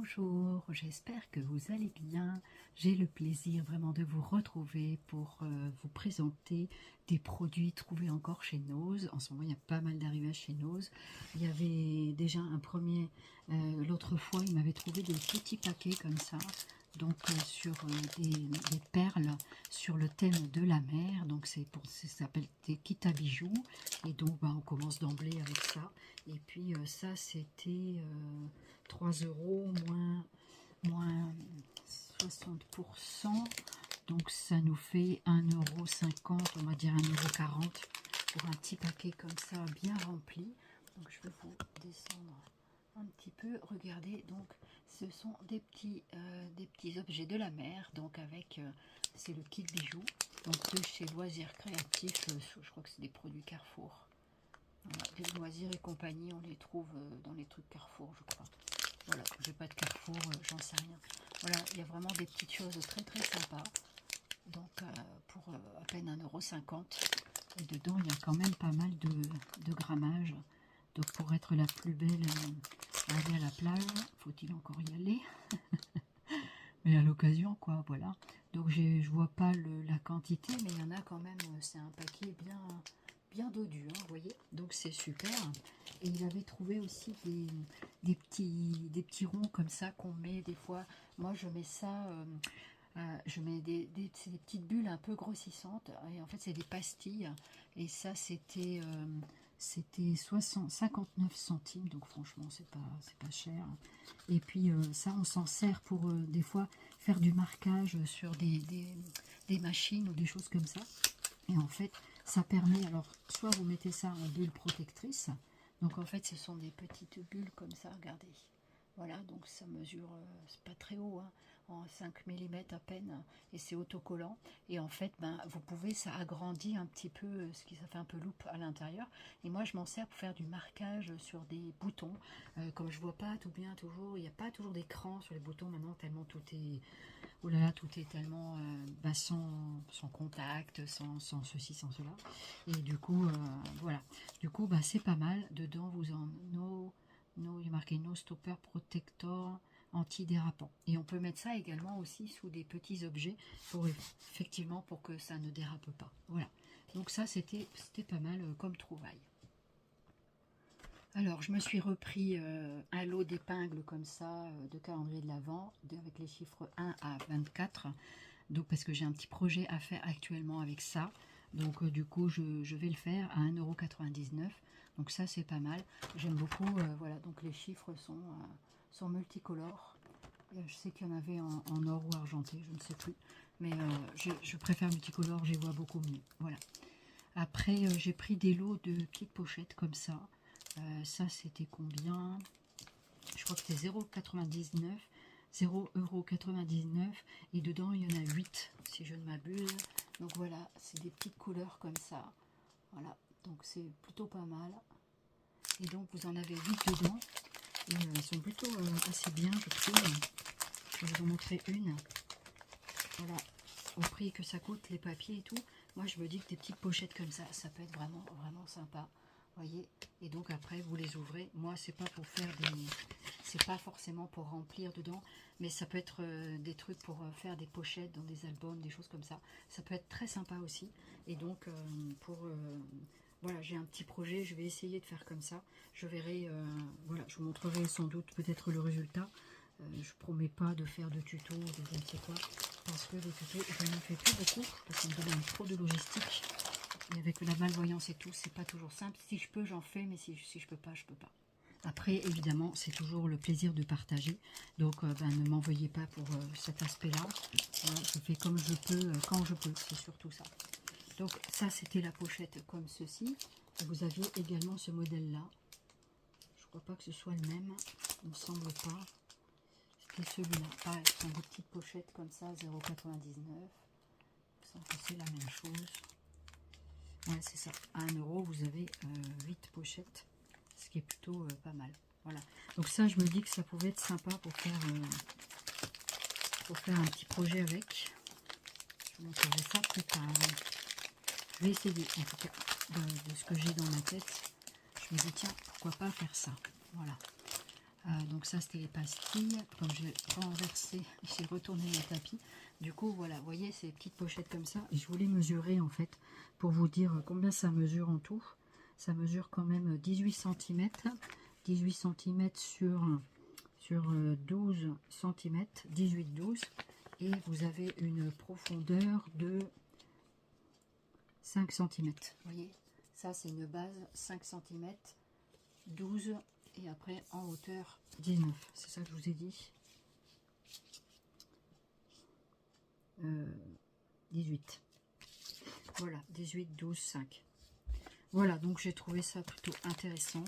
Bonjour, j'espère que vous allez bien. J'ai le plaisir vraiment de vous retrouver pour vous présenter des produits trouvés encore chez Nose. En ce moment, il y a pas mal d'arrivages chez Nose. Il y avait déjà un premier, l'autre fois, il m'avait trouvé des petits paquets comme ça. Donc sur des perles sur le thème de la mer. Donc ça s'appelle des kits à bijoux. Et donc on commence d'emblée avec ça. Et puis ça c'était 3 euros moins 60%. Donc ça nous fait 1,50 €, on va dire 1,40 € pour un petit paquet comme ça bien rempli. Donc je vais vous descendre un petit peu. Regardez, donc ce sont des petits objets de la mer. Donc avec, c'est le kit bijoux. Donc de chez Loisirs Créatifs, je crois que c'est des produits Carrefour. Voilà, des Loisirs et compagnie, on les trouve dans les trucs Carrefour, je crois. Voilà, j'ai pas de Carrefour, j'en sais rien. Voilà, il y a vraiment des petites choses très très sympas. Donc pour à peine 1,50 €. Et dedans, il y a quand même pas mal de grammage. Donc pour être la plus belle à aller à la plage, faut-il encore y aller? Mais à l'occasion, quoi, voilà. Donc je vois pas la quantité, mais il y en a quand même, c'est un paquet bien dodu, hein, vous voyez. Donc c'est super. Et il avait trouvé aussi des petits ronds comme ça qu'on met des fois. Moi je mets ça, je mets des petites bulles un peu grossissantes. Et en fait c'est des pastilles. Et ça c'était 59 centimes. Donc franchement c'est pas cher. Et puis ça on s'en sert pour des fois faire du marquage sur des machines ou des choses comme ça. Et en fait, ça permet, alors, soit vous mettez ça en bulle protectrice. Donc en fait, ce sont des petites bulles comme ça, regardez. Voilà, donc ça mesure, c'est pas très haut, hein, en 5 mm à peine, et c'est autocollant. Et en fait, vous pouvez, ça agrandit un petit peu, ce qui ça fait un peu loupe à l'intérieur. Et moi, je m'en sers pour faire du marquage sur des boutons. Comme je vois pas tout bien toujours, il n'y a pas toujours d'écran sur les boutons maintenant, tellement tout est... Oh là là, tout est tellement sans contact, sans ceci, sans cela. Et du coup, voilà. Du coup, c'est pas mal. Dedans, vous en il y a marqué No Stopper Protector antidérapant. Et on peut mettre ça également aussi sous des petits objets pour effectivement pour que ça ne dérape pas. Voilà. Donc ça, c'était pas mal comme trouvaille. Alors, je me suis repris un lot d'épingles comme ça, de calendrier de l'Avent, avec les chiffres 1 à 24. Donc, parce que j'ai un petit projet à faire actuellement avec ça. Donc, du coup, je vais le faire à 1,99 €. Donc, ça, c'est pas mal. J'aime beaucoup. Voilà, donc les chiffres sont multicolores. Je sais qu'il y en avait en or ou argenté, je ne sais plus. Mais je préfère multicolore, j'y vois beaucoup mieux. Voilà. Après, j'ai pris des lots de petites pochettes comme ça. Ça, c'était combien? Je crois que c'était 0,99 €. Et dedans, il y en a 8, si je ne m'abuse. Donc voilà, c'est des petites couleurs comme ça. Voilà, donc c'est plutôt pas mal. Et donc, vous en avez 8 dedans. Et ils sont plutôt assez bien, je trouve. Je vais vous en montrer une. Voilà, au prix que ça coûte, les papiers et tout. Moi, je me dis que des petites pochettes comme ça peut être vraiment, vraiment sympa. Voyez, et donc après vous les ouvrez. Moi c'est pas pour faire c'est pas forcément pour remplir dedans, mais ça peut être des trucs pour faire des pochettes dans des albums, des choses comme ça. Ça peut être très sympa aussi. Et donc voilà, j'ai un petit projet, je vais essayer de faire comme ça. Je verrai, voilà, je vous montrerai sans doute peut-être le résultat. Je promets pas de faire de tuto ou de je ne sais quoi, parce que les tutos je n'en fais plus beaucoup parce qu'on me demande trop de logistique. Et avec la malvoyance et tout, c'est pas toujours simple. Si je peux, j'en fais, mais si je peux pas, je peux pas. Après, évidemment, c'est toujours le plaisir de partager. Donc, ne m'en veuillez pas pour cet aspect-là. Je fais comme je peux, quand je peux. C'est surtout ça. Donc, ça, c'était la pochette comme ceci. Et vous aviez également ce modèle-là. Je crois pas que ce soit le même. Il me semble pas. C'était celui-là. Pareil, ce sont des petites pochettes comme ça, 0,99 €. C'est la même chose. Ouais, c'est ça. À 1 €, vous avez 8 pochettes, ce qui est plutôt pas mal. Voilà. Donc ça, je me dis que ça pouvait être sympa pour faire un petit projet avec. Je vous montrerai ça plus tard. Je vais essayer, en tout cas, de ce que j'ai dans ma tête. Je me dis, tiens, pourquoi pas faire ça. Voilà. Donc ça c'était les pastilles. Comme j'ai renversé, j'ai retourné le tapis. Du coup voilà, vous voyez ces petites pochettes comme ça. Et je voulais mesurer en fait pour vous dire combien ça mesure en tout. Ça mesure quand même 18 cm. 18 cm sur 12 cm. 18-12. Et vous avez une profondeur de 5 cm. Vous voyez, ça c'est une base 5 cm. 12 et après en hauteur 19, c'est ça que je vous ai dit. 18. Voilà, 18, 12, 5. Voilà, donc j'ai trouvé ça plutôt intéressant.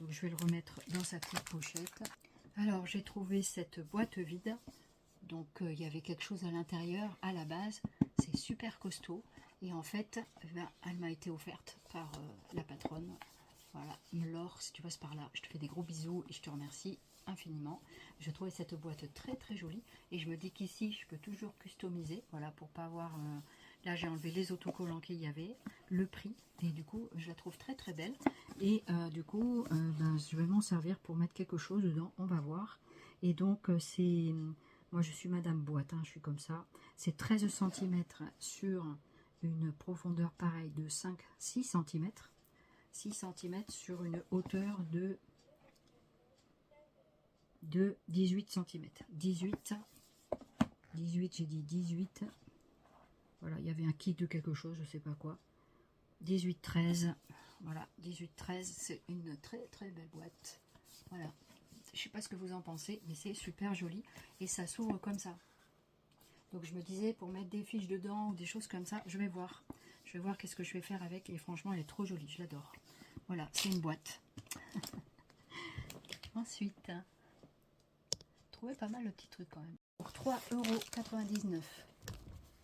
Donc je vais le remettre dans sa petite pochette. Alors j'ai trouvé cette boîte vide. Donc il y avait quelque chose à l'intérieur à la base. C'est super costaud. Et en fait, ben, elle m'a été offerte par la patronne. Voilà, Laure, si tu passes par là, je te fais des gros bisous et je te remercie infiniment. Je trouvais cette boîte très très jolie et je me dis qu'ici je peux toujours customiser, voilà, pour pas avoir... là j'ai enlevé les autocollants qu'il y avait, le prix, et du coup je la trouve très très belle. Et du coup, ben, je vais m'en servir pour mettre quelque chose dedans, on va voir. Et donc c'est... Moi je suis Madame Boîte, hein, je suis comme ça. C'est 13 cm sur une profondeur pareille de 6 cm. 6 cm sur une hauteur de 18 cm. 18, j'ai dit 18. Voilà, il y avait un kit de quelque chose, je sais pas quoi. 18, 13. Voilà, 18, 13, c'est une très très belle boîte. Voilà, je sais pas ce que vous en pensez, mais c'est super joli. Et ça s'ouvre comme ça. Donc je me disais, pour mettre des fiches dedans ou des choses comme ça, je vais voir. Je vais voir qu'est-ce que je vais faire avec. Et franchement, elle est trop jolie, je l'adore. Voilà, c'est une boîte. Ensuite, trouvez pas mal le petit truc quand même. Pour 3,99 €,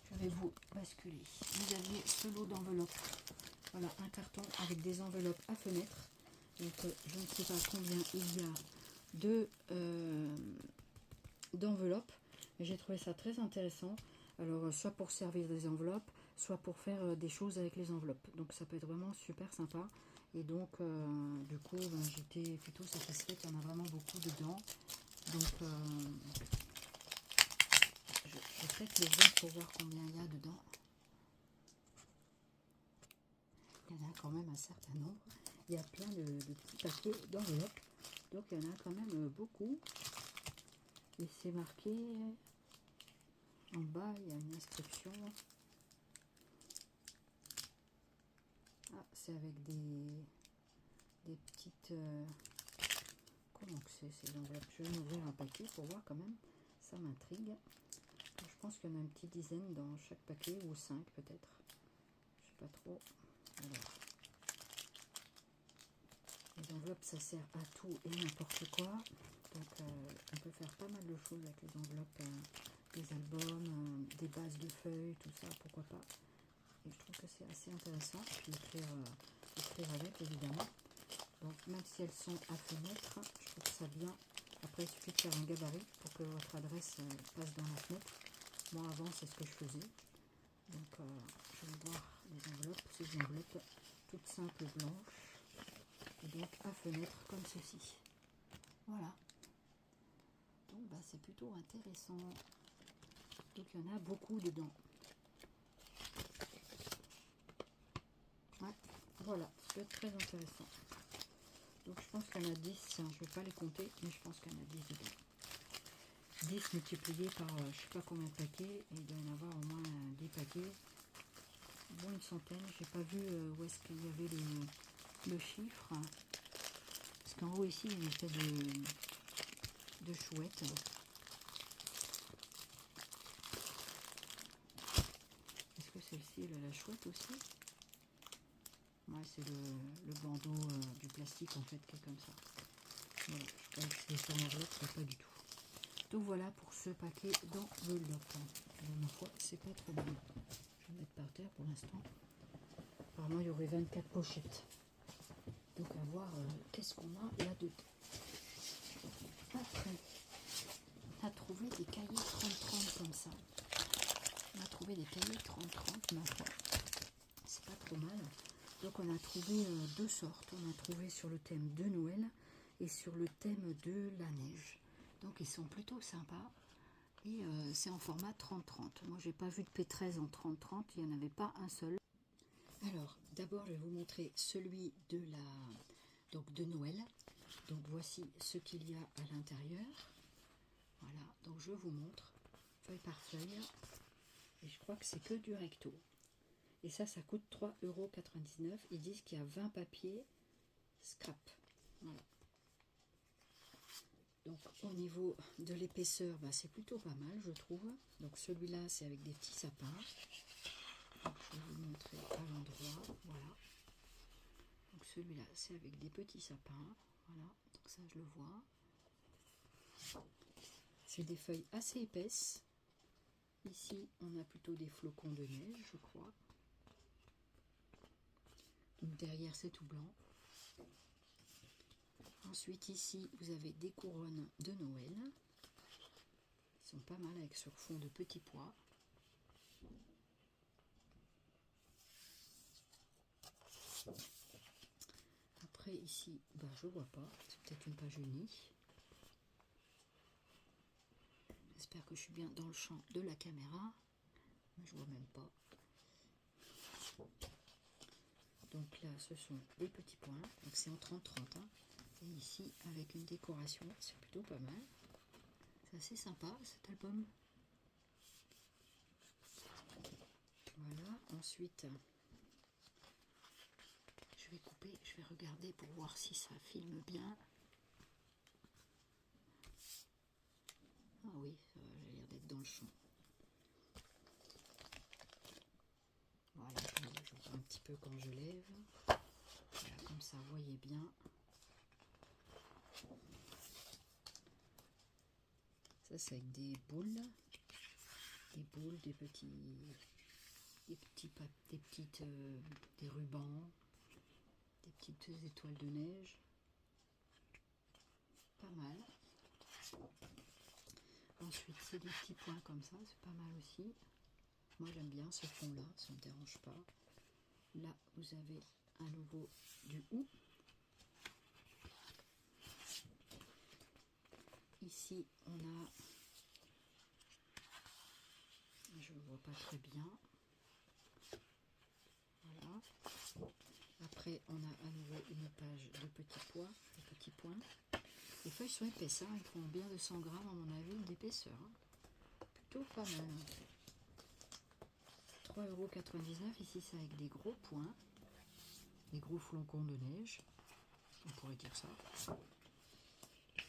je vais vous basculer. Vous aviez ce lot d'enveloppes. Voilà, un carton avec des enveloppes à fenêtre. Donc, je ne sais pas combien il y a d'enveloppes. Mais j'ai trouvé ça très intéressant. Alors, soit pour servir des enveloppes, soit pour faire des choses avec les enveloppes. Donc, ça peut être vraiment super sympa. Et donc, du coup, ben, j'étais plutôt satisfaite. Il y en a vraiment beaucoup dedans. Donc, je vais peut-être les ouvrir pour voir combien il y a dedans. Il y en a quand même un certain nombre. Il y a plein de petits paquets d'enveloppes. Donc, il y en a quand même beaucoup. Et c'est marqué... En bas, il y a une inscription. Ah, c'est avec des petites... comment que c'est ces enveloppes? Je vais ouvrir un paquet pour voir quand même. Ça m'intrigue. Je pense qu'il y en a une petite dizaine dans chaque paquet, ou 5 peut-être. Je sais pas trop. Alors, les enveloppes, ça sert à tout et n'importe quoi. Donc, on peut faire pas mal de choses avec les enveloppes. Des albums, des bases de feuilles, tout ça, pourquoi pas. Et je trouve que c'est assez intéressant. Puis écrire avec, évidemment. Donc, même si elles sont à fenêtre, je trouve ça bien. Après, il suffit de faire un gabarit pour que votre adresse passe dans la fenêtre. Moi, avant, c'est ce que je faisais. Donc, je vais voir les enveloppes, ces enveloppes toutes simples blanches. Et donc, à fenêtre, comme ceci. Voilà. Donc, bah, c'est plutôt intéressant. Donc, il y en a beaucoup dedans. Ouais, voilà, ça peut être très intéressant. Donc, je pense qu'il y en a 10. Je ne vais pas les compter, mais je pense qu'il y en a 10 dedans. 10 multiplié par je ne sais pas combien de paquets. Et il doit y en avoir au moins 10 paquets. Bon, une centaine. J'ai pas vu où est-ce qu'il y avait le chiffre. Parce qu'en haut, ici, il y a une espèce de chouette. Celle-ci, elle a la chouette aussi. Ouais, c'est le bandeau du plastique en fait qui est comme ça. Voilà, je crois que c'est sur l'enveloppe, mais pas du tout. Donc voilà pour ce paquet d'enveloppe. Ma foi, c'est pas trop mal. Je vais mettre par terre pour l'instant. Apparemment, il y aurait 24 pochettes. Donc à voir qu'est-ce qu'on a là-dedans. Après, on a trouvé des cahiers 30-30 comme ça. On a trouvé des cahiers 30-30, ma foi. C'est pas trop mal. Donc on a trouvé deux sortes. On a trouvé sur le thème de Noël et sur le thème de la neige. Donc ils sont plutôt sympas. Et c'est en format 30-30. Moi j'ai pas vu de P13 en 30-30, il n'y en avait pas un seul. Alors d'abord je vais vous montrer celui de Noël. Donc voici ce qu'il y a à l'intérieur. Voilà, donc je vous montre feuille par feuille. Et je crois que c'est que du recto. Et ça coûte 3,99 €. Ils disent qu'il y a 20 papiers scrap. Voilà. Donc au niveau de l'épaisseur, bah, c'est plutôt pas mal je trouve. Donc celui-là c'est avec des petits sapins. Donc, je vais vous montrer à l'endroit. Voilà. Donc celui-là c'est avec des petits sapins. Voilà. Donc ça je le vois. C'est des feuilles assez épaisses. Ici on a plutôt des flocons de neige je crois. Donc derrière c'est tout blanc. Ensuite ici vous avez des couronnes de Noël. Ils sont pas mal avec sur fond de petits pois. Après ici, bah, je vois pas, c'est peut-être une page unie. J'espère que je suis bien dans le champ de la caméra. Mais je vois même pas. Donc là ce sont les petits points. Donc c'est en 30-30. Hein. Et ici avec une décoration, c'est plutôt pas mal. C'est assez sympa cet album. Voilà, ensuite je vais couper, je vais regarder pour voir si ça filme bien. Ah oui, j'ai l'air d'être dans le champ. Voilà, je vois un petit peu quand je lève. Voilà, comme ça, vous voyez bien. Ça, c'est avec des boules, des rubans, des petites étoiles de neige. Pas mal. Ensuite, c'est des petits points comme ça, c'est pas mal aussi. Moi, j'aime bien ce fond-là, ça ne me dérange pas. Là, vous avez à nouveau du hou. Ici, on a, je ne vois pas très bien. Voilà. Après, on a à nouveau une page de petits points. Les feuilles sont épaisses, hein, elles font bien de 100 grammes à mon avis d'épaisseur. Hein. Plutôt pas mal. 3,99 €. Ici, c'est avec des gros points, des gros flocons de neige. On pourrait dire ça.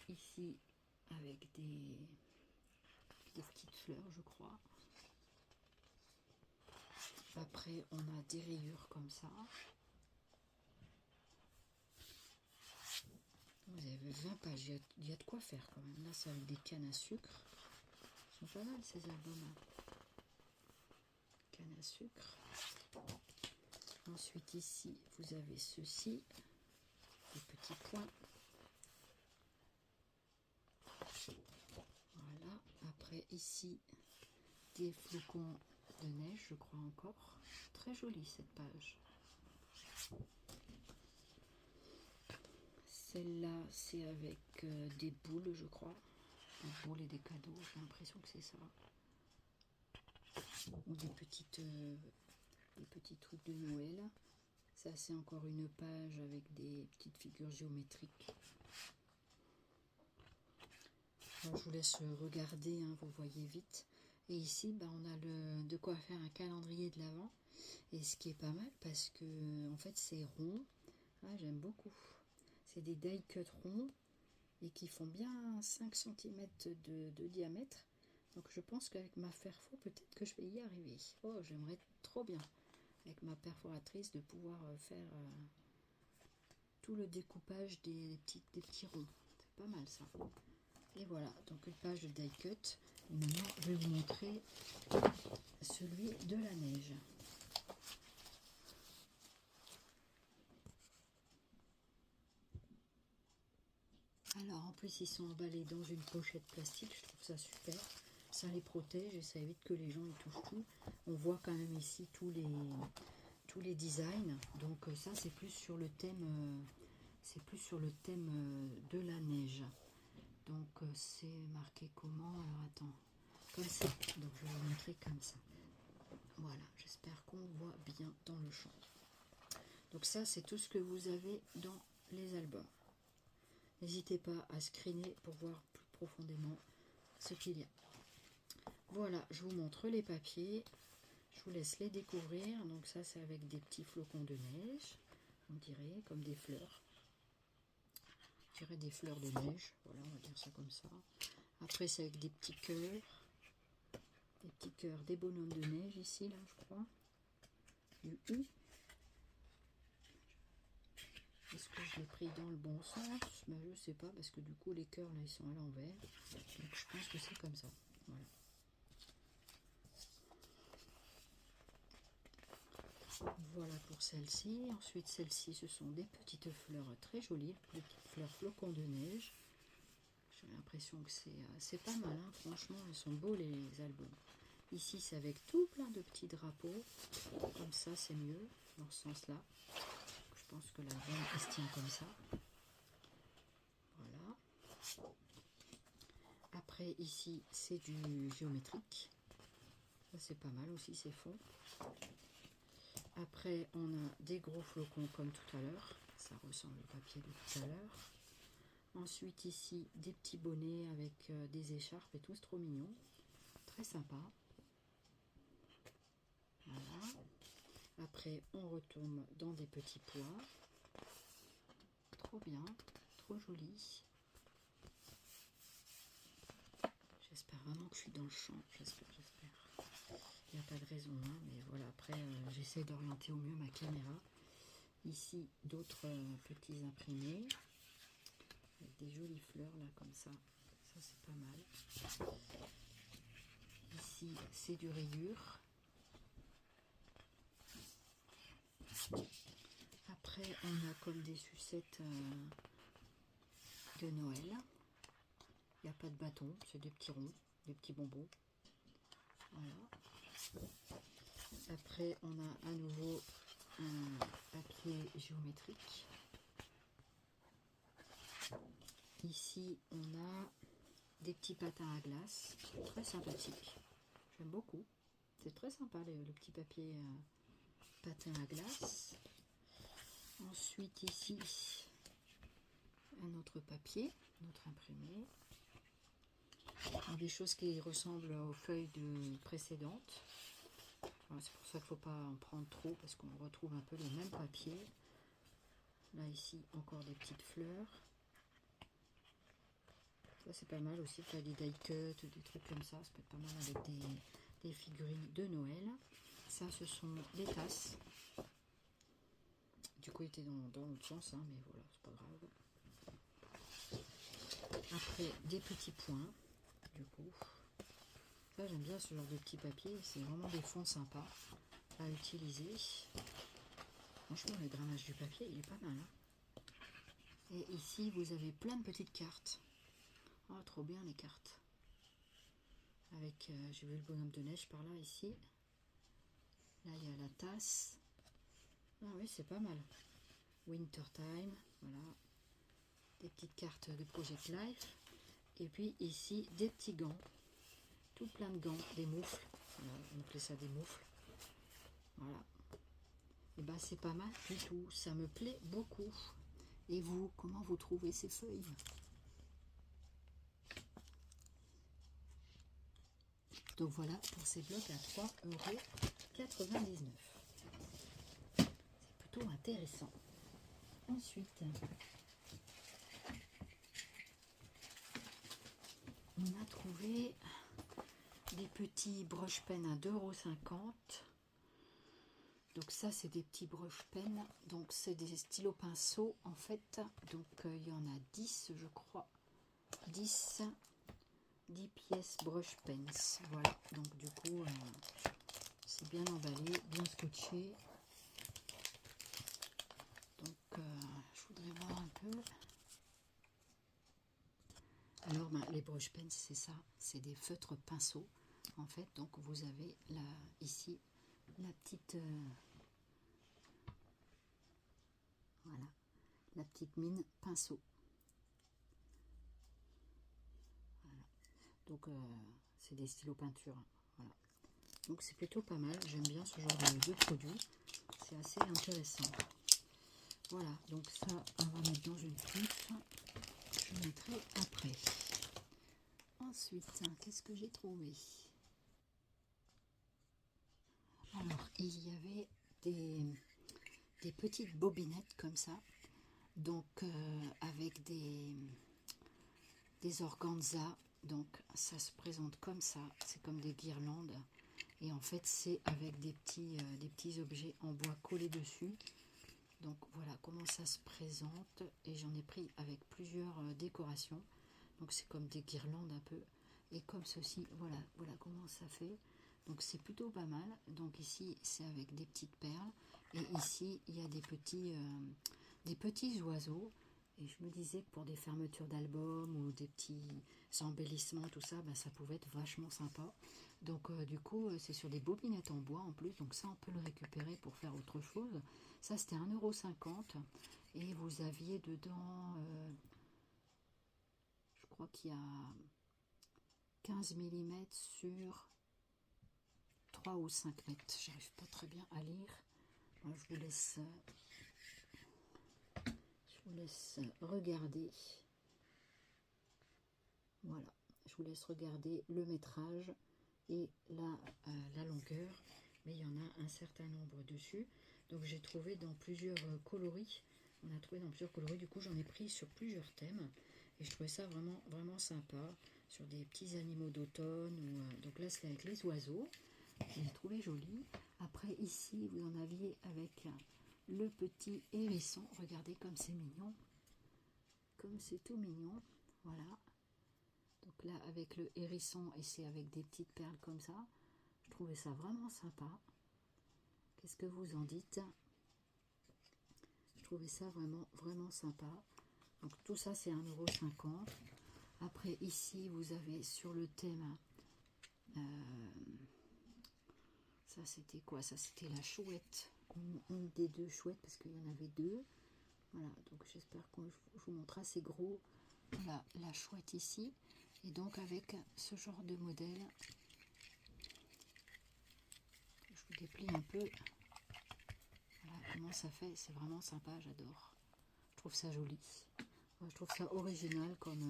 Ici, avec des petites fleurs, je crois. Après, on a des rayures comme ça. Vous avez 20 pages, il y a de quoi faire quand même. Là, c'est avec des cannes à sucre. Ils sont pas mal ces albums. Canne à sucre. Ensuite, ici, vous avez ceci, des petits points. Voilà. Après, ici, des flocons de neige, je crois encore. Très jolie cette page. Celle-là, c'est avec des boules, je crois. Des boules et des cadeaux, j'ai l'impression que c'est ça. Ou des petits trucs de Noël. Ça, c'est encore une page avec des petites figures géométriques. Alors, je vous laisse regarder, hein, vous voyez vite. Et ici, bah, on a de quoi faire un calendrier de l'Avent. Et ce qui est pas mal, parce que en fait, c'est rond. Ah, j'aime beaucoup. C'est des die cut ronds et qui font bien 5 cm de diamètre. Donc je pense qu'avec ma Fairfo, peut-être que je vais y arriver. Oh, j'aimerais trop bien, avec ma perforatrice, de pouvoir faire tout le découpage des petits ronds. C'est pas mal ça. Et voilà, donc une page de die cut. Et maintenant, je vais vous montrer celui de la neige. Alors en plus ils sont emballés dans une pochette plastique, je trouve ça super, ça les protège et ça évite que les gens y touchent tout. On voit quand même ici tous les designs, donc ça c'est plus sur le thème c'est plus sur le thème de la neige. Donc c'est marqué comment? Alors attends, comme ça. Donc je vais vous montrer comme ça. Voilà, j'espère qu'on voit bien dans le champ. Donc ça, c'est tout ce que vous avez dans les albums. N'hésitez pas à screener pour voir plus profondément ce qu'il y a. Voilà, je vous montre les papiers. Je vous laisse les découvrir. Donc ça, c'est avec des petits flocons de neige, on dirait, comme des fleurs. Je dirais des fleurs de neige. Voilà, on va dire ça comme ça. Après, c'est avec des petits cœurs. Des petits cœurs, des bonhommes de neige ici, là, je crois. Du U. Est-ce que je l'ai pris dans le bon sens? Ben, je ne sais pas, parce que du coup, les cœurs, là, ils sont à l'envers. Donc, je pense que c'est comme ça. Voilà. Voilà pour celle-ci. Ensuite, celle-ci, ce sont des petites fleurs très jolies, des petites fleurs flocons de neige. J'ai l'impression que c'est pas mal, hein. Franchement, ils sont beaux les albums. Ici, c'est avec tout plein de petits drapeaux. Comme ça, c'est mieux, dans ce sens-là. Je pense que l'album, il se tient comme ça. Voilà. Après, ici, c'est du géométrique. Ça, c'est pas mal aussi, c'est fond. Après, on a des gros flocons comme tout à l'heure. Ça ressemble au papier de tout à l'heure. Ensuite, ici, des petits bonnets avec des écharpes et tout. C'est trop mignon. Très sympa. Voilà. Après, on retourne dans des petits pois. Trop bien. Trop joli. J'espère vraiment que je suis dans le champ. J'espère. Il n'y a pas de raison, hein, mais voilà, après j'essaie d'orienter au mieux ma caméra. Ici, d'autres petits imprimés, avec des jolies fleurs là, comme ça. Ça, c'est pas mal. Ici, c'est du rayure. Après, on a comme des sucettes de Noël. Il n'y a pas de bâton, c'est des petits ronds, des petits bonbons. Voilà. Après, on a à nouveau un papier géométrique. Ici, on a des petits patins à glace, très sympathiques. J'aime beaucoup. C'est très sympa le petit papier patin à glace. Ensuite, ici, un autre papier, notre imprimé. Des choses qui ressemblent aux feuilles précédentes. Voilà, c'est pour ça qu'il ne faut pas en prendre trop parce qu'on retrouve un peu les mêmes papiers. Là, ici, encore des petites fleurs. Ça, c'est pas mal aussi, faire des die cut, des trucs comme ça. Ça peut être pas mal avec des figurines de Noël. Ça, ce sont des tasses. Du coup, il était dans l'autre sens, hein, mais voilà, c'est pas grave. Après, des petits points, du coup. Ça, j'aime bien ce genre de petits papiers. C'est vraiment des fonds sympas à utiliser. Franchement, le grammage du papier, il est pas mal, hein. Et ici, vous avez plein de petites cartes. Oh, trop bien les cartes. Avec, j'ai vu le bonhomme de neige par là, ici. Là, il y a la tasse. Ah oui, c'est pas mal. Winter time, voilà. Des petites cartes de Project Life. Et puis ici, des petits gants. Tout plein de gants, des moufles. Voilà, on appelait ça des moufles. Voilà. Et ben c'est pas mal du tout. Ça me plaît beaucoup. Et vous, comment vous trouvez ces feuilles? Donc voilà pour ces blocs à 3,99 €. C'est plutôt intéressant. Ensuite, on a trouvé des petits brush-pens à 2,50 €. Donc ça, c'est des petits brush-pens. Donc c'est des stylos pinceaux en fait. Donc il y en a 10, je crois. 10 pièces brush pens. Voilà. Donc du coup, c'est bien emballé, bien scotché. Donc je voudrais voir un peu. Alors les brush pens, c'est ça. C'est des feutres pinceaux. En fait, donc vous avez là, ici, la petite... voilà. la petite mine pinceau. Voilà. Donc c'est des stylos peinture. Voilà. Donc c'est plutôt pas mal. J'aime bien ce genre de produit. C'est assez intéressant. Voilà, donc ça, on va mettre dans une trousse. Je mettrai après. Ensuite, qu'est-ce que j'ai trouvé? Alors, il y avait des petites bobinettes comme ça. Donc, avec des organza. Donc, ça se présente comme ça. C'est comme des guirlandes. Et en fait, c'est avec des petits objets en bois collés dessus. Donc voilà comment ça se présente, et j'en ai pris avec plusieurs décorations. Donc c'est comme des guirlandes un peu, et comme ceci, voilà comment ça fait. Donc c'est plutôt pas mal. Donc ici c'est avec des petites perles, et ici il y a des petits oiseaux. Et je me disais que pour des fermetures d'albums ou des petits embellissements, tout ça, ben, ça pouvait être vachement sympa. Donc du coup, c'est sur des bobinettes en bois en plus. Donc ça, on peut le récupérer pour faire autre chose. Ça, c'était 1,50 €. Et vous aviez dedans, je crois qu'il y a 15 millimètres sur 3 ou 5 mètres. J'arrive pas très bien à lire. Moi, je vous laisse regarder. Voilà, je vous laisse regarder le métrage et la longueur, mais il y en a un certain nombre dessus. Donc j'ai trouvé dans plusieurs coloris. On a trouvé dans plusieurs coloris, du coup j'en ai pris sur plusieurs thèmes, et je trouvais ça vraiment sympa, sur des petits animaux d'automne. Donc là c'est avec les oiseaux, j'ai trouvé joli. Après ici vous en aviez avec le petit hérisson. Regardez comme c'est mignon, comme c'est tout mignon. Voilà. Donc là, avec le hérisson, et c'est avec des petites perles comme ça. Je trouvais ça vraiment sympa. Qu'est-ce que vous en dites? Je trouvais ça vraiment sympa. Donc tout ça, c'est 1,50 €. Après, ici, vous avez sur le thème... ça, c'était quoi? Ça, c'était la chouette. Une des deux chouettes, parce qu'il y en avait deux. Voilà, donc j'espère que je vous montre assez gros. Voilà, la chouette ici. Et donc avec ce genre de modèle, je vous déplie un peu. Voilà comment ça fait, c'est vraiment sympa, j'adore. Je trouve ça joli. Je trouve ça original comme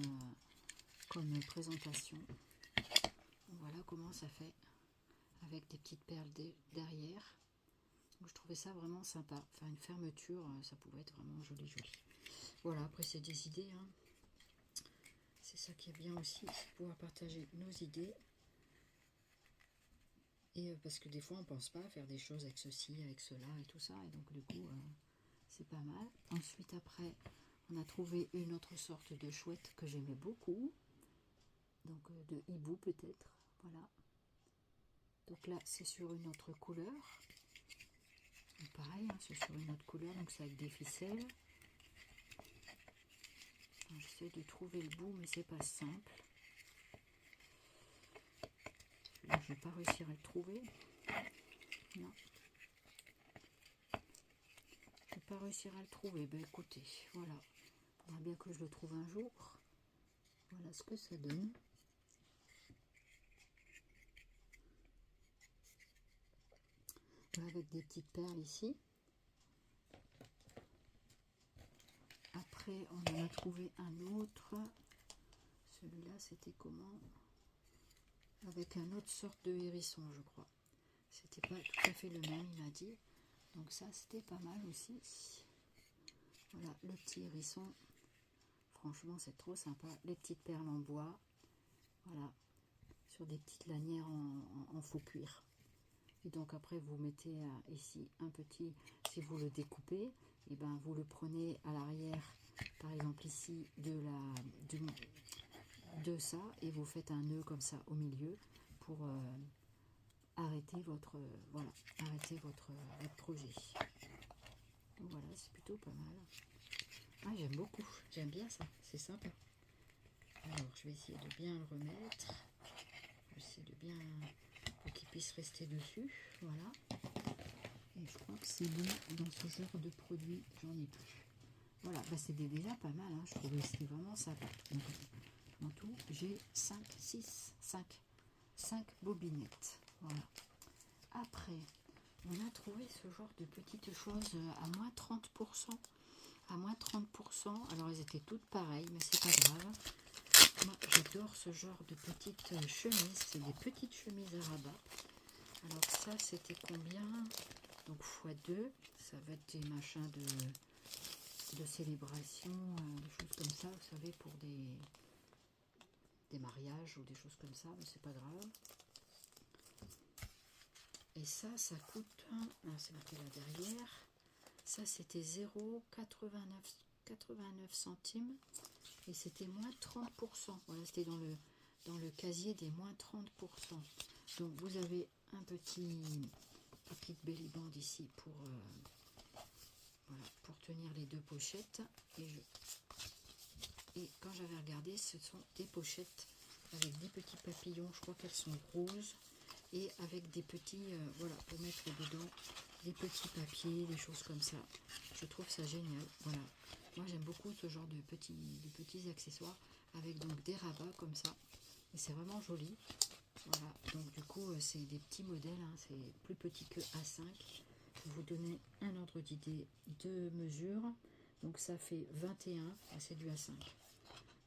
présentation. Voilà comment ça fait, avec des petites perles derrière. Donc je trouvais ça vraiment sympa. Faire une fermeture, ça pouvait être vraiment joli. Voilà, après c'est des idées, hein. C'est ça qui est bien aussi, pouvoir partager nos idées. Et parce que des fois on pense pas à faire des choses avec ceci, avec cela et tout ça, et donc du coup c'est pas mal. Ensuite après on a trouvé une autre sorte de chouette que j'aimais beaucoup, donc de hibou peut-être, voilà. Donc là c'est sur une autre couleur, donc pareil, hein, c'est sur une autre couleur, donc c'est avec des ficelles. J'essaie de trouver le bout, mais c'est pas simple. Là, je vais pas réussir à le trouver. Non. Je vais pas réussir à le trouver. Ben écoutez, voilà. On va bien que je le trouve un jour. Voilà ce que ça donne. Voilà, avec des petites perles ici. Après, on en a trouvé un autre. Celui-là, c'était comment? Avec un autre sorte de hérisson, je crois. C'était pas tout à fait le même, il m'a dit. Donc ça, c'était pas mal aussi. Voilà, le petit hérisson. Franchement, c'est trop sympa. Les petites perles en bois. Voilà, sur des petites lanières en faux cuir. Et donc après, vous mettez ici un petit, si vous le découpez, et ben vous le prenez à l'arrière, par exemple ici, de ça, et vous faites un nœud comme ça au milieu pour arrêter votre projet. Donc voilà, c'est plutôt pas mal. Ah, j'aime beaucoup, j'aime bien ça, c'est sympa. Alors, je vais essayer de bien le remettre. J'essaie de bien, pour qu'il puisse rester dessus, voilà. Et je crois que c'est bon dans ce genre de produit, j'en ai plus. Voilà, bah, c'était déjà pas mal, hein, je trouvais que c'était vraiment sympa. Donc, en tout, j'ai 5 bobinettes. Voilà. Après, on a trouvé ce genre de petites choses à moins 30%. À moins 30%. Alors, elles étaient toutes pareilles, mais c'est pas grave. Moi, j'adore ce genre de petites chemises. C'est des petites chemises à rabat. Alors, ça, c'était combien? Donc, x2. Ça va être des machins de célébration, des choses comme ça, vous savez, pour des mariages ou des choses comme ça, mais c'est pas grave. Et ça coûte, c'est marqué là derrière, ça c'était 0,89 centimes et c'était moins 30%. Voilà, c'était dans le casier des moins 30%. Donc vous avez un petite belly band ici pour, voilà, pour tenir les deux pochettes. Et quand j'avais regardé, ce sont des pochettes avec des petits papillons, je crois qu'elles sont roses. Et avec des petits, voilà, pour mettre dedans des petits papiers, des choses comme ça. Je trouve ça génial, voilà. Moi j'aime beaucoup ce genre de petits accessoires avec donc des rabats comme ça. Et c'est vraiment joli. Voilà, donc du coup c'est des petits modèles, hein, c'est plus petit que A5. Je vais vous donner un ordre d'idée de mesure. Donc ça fait 21, c'est du A5.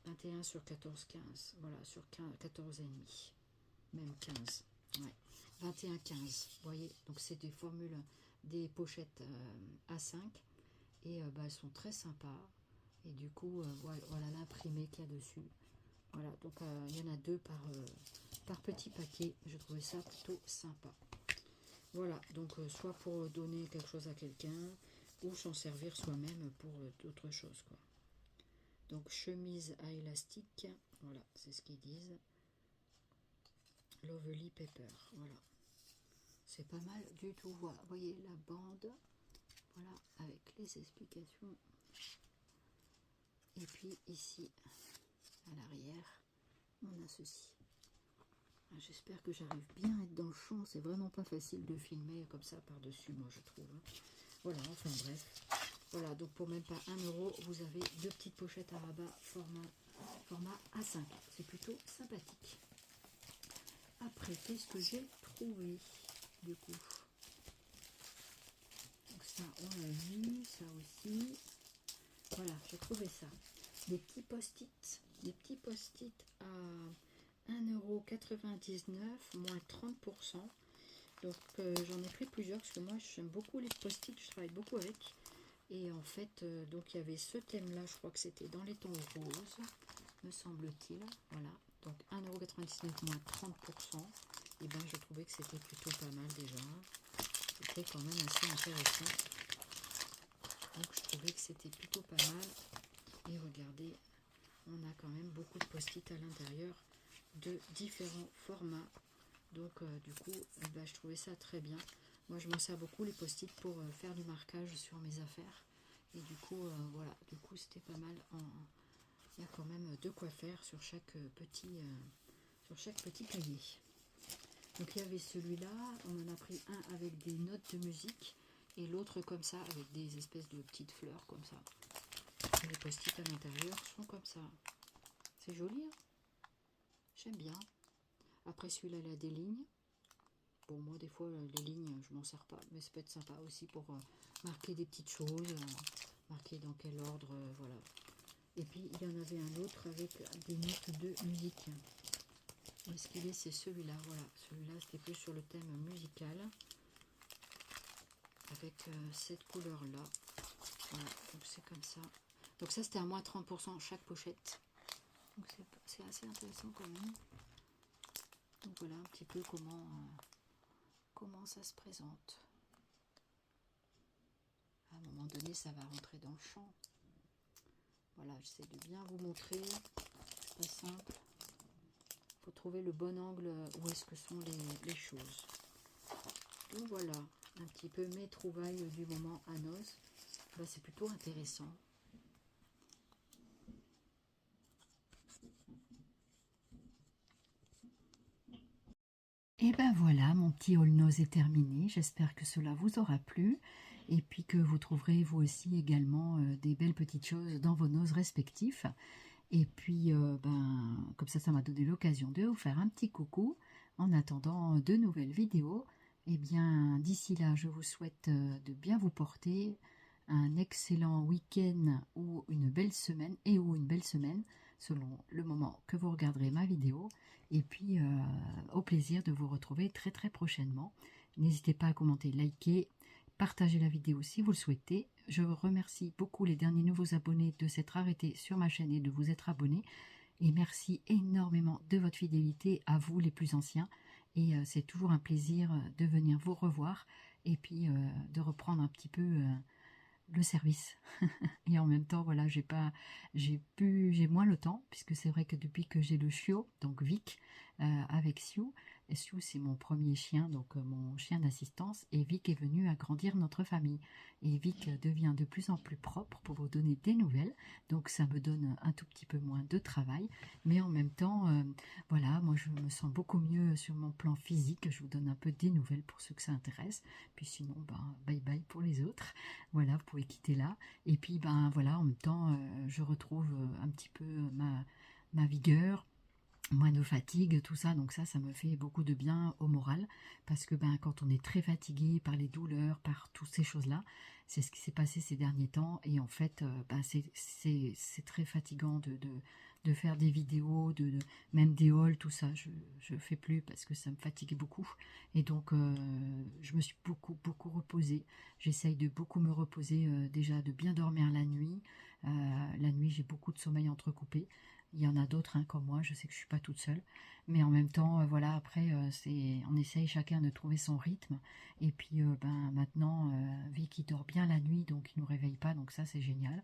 21 sur 14, 15, voilà, sur 14 et demi, même 15. Ouais. 21, 15, vous voyez, donc c'est des formules, des pochettes A5 et bah, elles sont très sympas. Et du coup, voilà l'imprimé qu'il y a dessus. Voilà, donc il y en a deux par petit paquet. Je trouvais ça plutôt sympa. Voilà, donc soit pour donner quelque chose à quelqu'un ou s'en servir soi-même pour d'autres choses, quoi. Donc chemise à élastique, voilà, c'est ce qu'ils disent. Lovely Pepper, voilà. C'est pas mal du tout. Voilà, vous voyez la bande, voilà, avec les explications. Et puis ici, à l'arrière, on a ceci. J'espère que j'arrive bien à être dans le champ. C'est vraiment pas facile de filmer comme ça par-dessus, moi je trouve. Voilà, enfin bref. Voilà, donc pour même pas 1 €, vous avez deux petites pochettes à rabat format A5. C'est plutôt sympathique. Après, qu'est-ce que j'ai trouvé du coup? Donc ça, on l'a vu, ça aussi. Voilà, j'ai trouvé ça. Des petits post-it à 1,99 €, moins 30%. Donc j'en ai pris plusieurs parce que moi j'aime beaucoup les post-it, je travaille beaucoup avec. Et en fait, donc il y avait ce thème-là, je crois que c'était dans les tons roses, me semble-t-il. Voilà, donc 1,99 € moins 30%. Et bien je trouvais que c'était plutôt pas mal déjà. C'était quand même assez intéressant. Donc je trouvais que c'était plutôt pas mal. Et regardez, on a quand même beaucoup de post-it à l'intérieur de différents formats. Donc du coup, je trouvais ça très bien. Moi je m'en sers beaucoup les post-it pour faire du marquage sur mes affaires. Et du coup, voilà, du coup c'était pas mal. Il y a quand même de quoi faire sur chaque petit cahier. Donc il y avait celui-là, on en a pris un avec des notes de musique et l'autre comme ça avec des espèces de petites fleurs comme ça. Et les post-it à l'intérieur sont comme ça. C'est joli, hein, j'aime bien. Après celui-là, il a des lignes. Bon, moi des fois les lignes je m'en sers pas, mais ça peut être sympa aussi pour marquer des petites choses, marquer dans quel ordre, voilà. Et puis il y en avait un autre avec des notes de musique. Où est-ce qu'il est? C'est celui-là, voilà. Celui-là c'était plus sur le thème musical. Avec cette couleur-là. Voilà, donc c'est comme ça. Donc ça c'était à moins 30% chaque pochette. Donc c'est assez intéressant quand même. Donc voilà un petit peu comment ça se présente. À un moment donné, ça va rentrer dans le champ. Voilà, j'essaie de bien vous montrer. C'est pas simple. Il faut trouver le bon angle où est-ce que sont les choses. Donc voilà, un petit peu mes trouvailles du moment à Noz. Là, c'est plutôt intéressant. Et ben voilà, mon petit haul Noz est terminé. J'espère que cela vous aura plu. et puis que vous trouverez vous aussi également des belles petites choses dans vos noses respectifs. Et puis, comme ça m'a donné l'occasion de vous faire un petit coucou. En attendant de nouvelles vidéos, et bien, d'ici là, je vous souhaite de bien vous porter, un excellent week-end ou une belle semaine, selon le moment que vous regarderez ma vidéo. Et puis, au plaisir de vous retrouver très très prochainement. N'hésitez pas à commenter, liker, partager la vidéo si vous le souhaitez. Je remercie beaucoup les derniers nouveaux abonnés de s'être arrêtés sur ma chaîne et de vous être abonnés. Et merci énormément de votre fidélité à vous les plus anciens. Et c'est toujours un plaisir de venir vous revoir et puis de reprendre un petit peu le service. Et en même temps, voilà, j'ai moins le temps, puisque c'est vrai que depuis que j'ai le chiot, donc Vic, avec Sioux, et Sioux c'est mon premier chien, donc mon chien d'assistance, et Vic est venu agrandir notre famille. Et Vic devient de plus en plus propre pour vous donner des nouvelles, donc ça me donne un tout petit peu moins de travail, mais en même temps, voilà, moi je me sens beaucoup mieux sur mon plan physique, je vous donne un peu des nouvelles pour ceux que ça intéresse, puis sinon, bye bye pour les autres. Voilà, vous pouvez quitter là. Et puis, voilà, en même temps, je retrouve un petit peu ma vigueur, moins de fatigue, tout ça. Donc ça me fait beaucoup de bien au moral. Parce que quand on est très fatigué par les douleurs, par toutes ces choses-là, c'est ce qui s'est passé ces derniers temps. Et en fait, c'est très fatigant de faire des vidéos, même des hauls, tout ça. Je ne fais plus parce que ça me fatigue beaucoup. Et donc, je me suis beaucoup reposée. J'essaye de beaucoup me reposer, déjà de bien dormir la nuit. La nuit, j'ai beaucoup de sommeil entrecoupé. Il y en a d'autres comme moi, je sais que je ne suis pas toute seule. Mais en même temps, voilà, après, on essaye chacun de trouver son rythme. Et puis, maintenant, Vicky dort bien la nuit, donc il ne nous réveille pas, donc ça, c'est génial.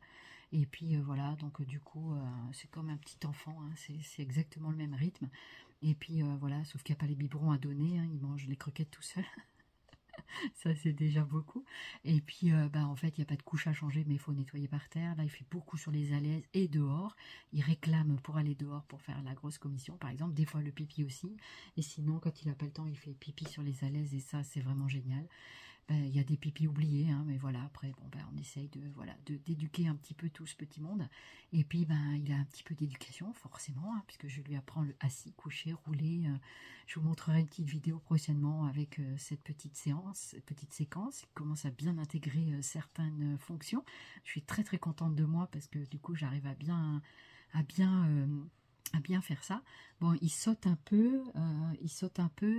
Et puis, voilà, donc du coup, c'est comme un petit enfant, hein, c'est exactement le même rythme. Et puis, voilà, sauf qu'il n'y a pas les biberons à donner, hein, il mange les croquettes tout seul. Ça, c'est déjà beaucoup. Et puis, en fait, il n'y a pas de couche à changer, mais il faut nettoyer par terre. Là, il fait beaucoup sur les alaises et dehors. Il réclame pour aller dehors pour faire la grosse commission, par exemple. Des fois, le pipi aussi. Et sinon, quand il n'a pas le temps, il fait pipi sur les alaises. Et ça, c'est vraiment génial. Il y a des pipis oubliés, hein, mais voilà, après, on essaye d'éduquer un petit peu tout ce petit monde. Et puis, il a un petit peu d'éducation, forcément, hein, puisque je lui apprends le assis, couché, roulé. Je vous montrerai une petite vidéo prochainement avec cette petite séquence. Il commence à bien intégrer certaines fonctions. Je suis très très contente de moi parce que du coup, j'arrive à bien faire ça. Bon, il saute un peu,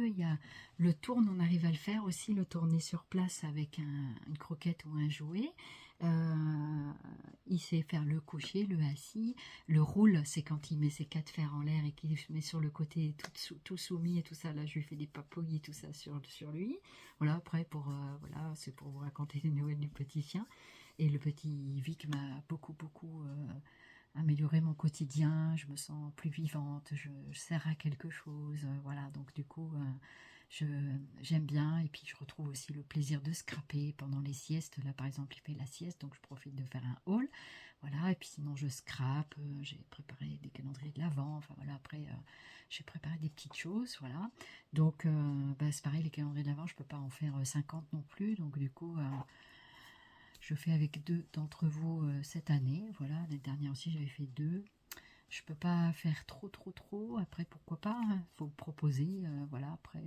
il y a le tourne, on arrive à le faire aussi, le tourner sur place avec une croquette ou un jouet. Il sait faire le coucher, le assis, le roule, c'est quand il met ses 4 fers en l'air et qu'il se met sur le côté tout soumis et tout ça. Là, je lui fais des papouilles et tout ça sur lui. Voilà, après, voilà, c'est pour vous raconter les nouvelles du petit chien. Et le petit Vic m'a beaucoup amélioré mon quotidien, je me sens plus vivante, je sers à quelque chose, voilà, donc du coup, j'aime bien, et puis je retrouve aussi le plaisir de scraper pendant les siestes. Là, par exemple, il fait la sieste, donc je profite de faire un haul, voilà, et puis sinon je scrape, j'ai préparé des calendriers de l'Avent, enfin voilà, après, j'ai préparé des petites choses, voilà, donc c'est pareil, les calendriers de l'Avent, je peux pas en faire 50 non plus, donc du coup, je fais avec 2 d'entre vous cette année. Voilà, l'année dernière aussi, j'avais fait 2. Je peux pas faire trop. Après, pourquoi pas, hein, faut proposer. Voilà, après,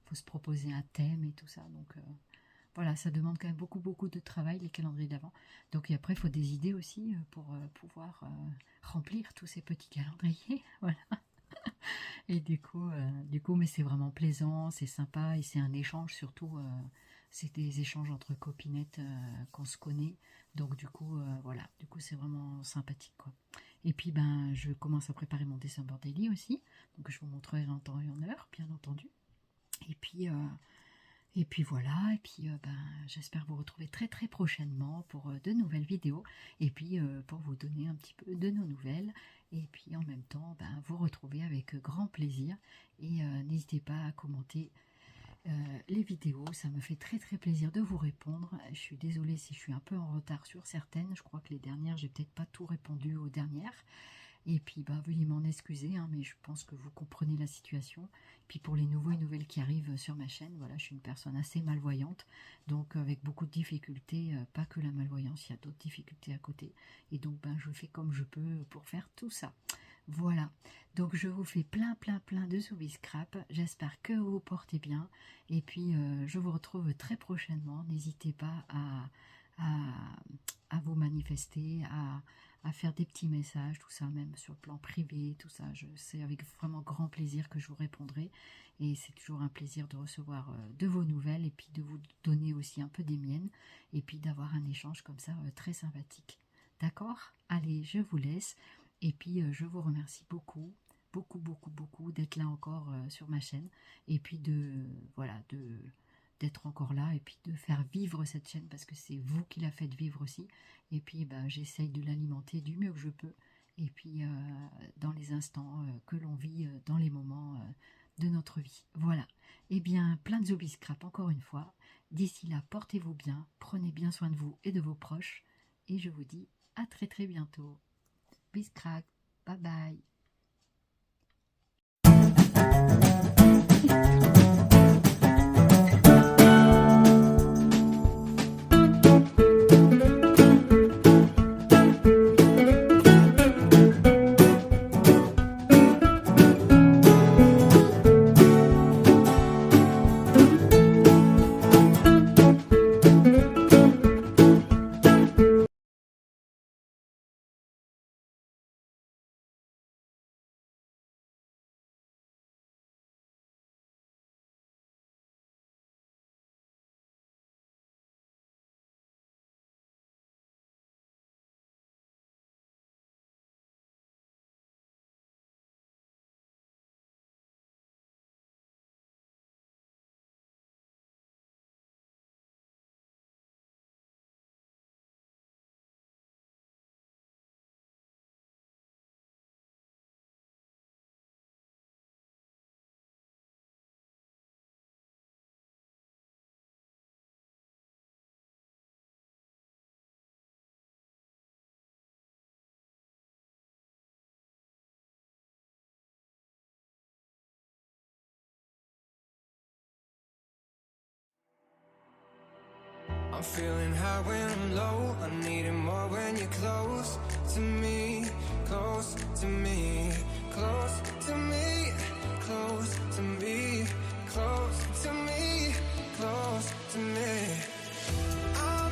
faut se proposer un thème et tout ça. Donc, voilà, ça demande quand même beaucoup de travail, les calendriers d'avant. Donc, et après, il faut des idées aussi pour pouvoir remplir tous ces petits calendriers. Voilà. Et du coup, mais c'est vraiment plaisant, c'est sympa et c'est un échange surtout. C'est des échanges entre copinettes qu'on se connaît. Donc du coup, voilà, du coup c'est vraiment sympathique quoi. Et puis je commence à préparer mon December Daily aussi. Donc je vous montrerai en temps et en heure, bien entendu. Et puis voilà, et puis j'espère vous retrouver très très prochainement pour de nouvelles vidéos. Et puis pour vous donner un petit peu de nos nouvelles. Et puis en même temps, vous retrouver avec grand plaisir. Et n'hésitez pas à commenter les vidéos, ça me fait très très plaisir de vous répondre. Je suis désolée si je suis un peu en retard sur certaines, je crois que les dernières, j'ai peut-être pas tout répondu aux dernières. Et puis, bah, veuillez m'en excuser, hein, mais je pense que vous comprenez la situation. Puis pour les nouveaux et nouvelles qui arrivent sur ma chaîne, voilà, je suis une personne assez malvoyante, donc avec beaucoup de difficultés, pas que la malvoyance, il y a d'autres difficultés à côté. Et donc, ben, je fais comme je peux pour faire tout ça. Voilà, donc je vous fais plein de Zooby Scrap. J'espère que vous vous portez bien. Et puis, je vous retrouve très prochainement. N'hésitez pas à vous manifester, à faire des petits messages, tout ça, même sur le plan privé, tout ça. C'est avec vraiment grand plaisir que je vous répondrai. Et c'est toujours un plaisir de recevoir de vos nouvelles et puis de vous donner aussi un peu des miennes. Et puis d'avoir un échange comme ça très sympathique. D'accord? Allez, je vous laisse. Et puis, je vous remercie beaucoup d'être là encore sur ma chaîne. Et puis voilà, d'être encore là et puis de faire vivre cette chaîne parce que c'est vous qui la faites vivre aussi. Et puis, ben, j'essaye de l'alimenter du mieux que je peux. Et puis, dans les instants que l'on vit, dans les moments de notre vie. Voilà. Eh bien, plein de Zooby Scrap encore une fois. D'ici là, portez-vous bien, prenez bien soin de vous et de vos proches. Et je vous dis à très bientôt. Peace crack. Bye bye. I'm feeling high when I'm low, I need it more when you're close to me.